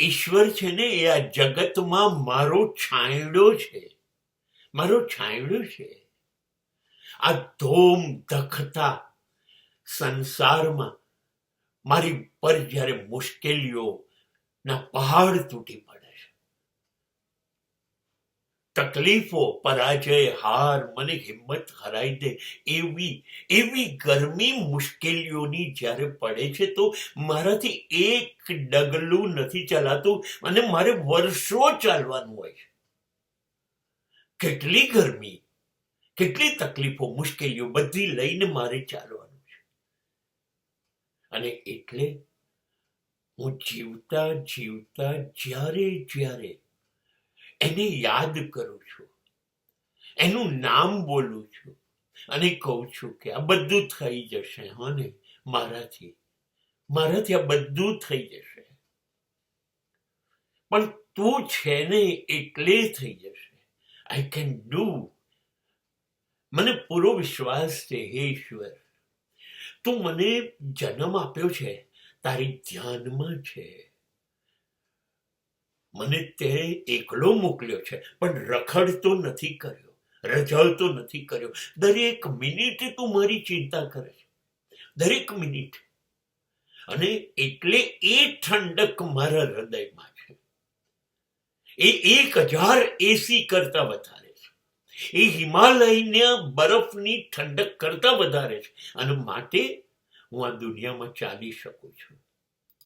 ઈશ્વર છે ને એ આ જગતમાં મારો છાંયડો છે, મારો છાંયડો છે. આ ધોમ ધખતા સંસારમાં મારી પર જ્યારે મુશ્કેલીઓના પહાડ તૂટી પડે છે, તકલીફો, પરાજય, હાર મને હિંમત હરાઈ દે એવી ગરમી મુશ્કેલીઓની જ્યારે પડે છે તો મારાથી એક ડગલું નથી ચાલાતું અને મારે વર્ષો ચાલવાનું હોય છે. કેટલી ગરમી, કેટલી તકલીફો, મુશ્કેલીઓ બધી લઈને મારે ચાલવાનું છે. અને એટલે હું જીવતા જીવતા જ્યારે એને યાદ કરું છું, એનું નામ બોલું છું અને કહું છું કે આ બધું થઈ જશે. હા ને, મારાથી આ બધું થઈ જશે, પણ તું છે ને એટલે થઈ જશે. I can do. મને પૂરો વિશ્વાસ છે. હે ઈશ્વર, તું મને જન્મ આપ્યો છે, તારી ધ્યાનમાં છે. મને તે એકલો મોકલ્યો છે, પણ રખડતો નથી કર્યો, રઝળતો નથી કર્યો. દરેક મિનિટે તું મારી ચિંતા કરે છે, દરેક મિનિટ. અને એટલે એ ઠંડક મારા હૃદયમાં છે. એ 1000 એસી કરતા વધારે છે. એ હિમાલયના બરફની ઠંડક કરતા વધારે છે. અને માટે હું આ દુનિયામાં ચાલી શકું છું.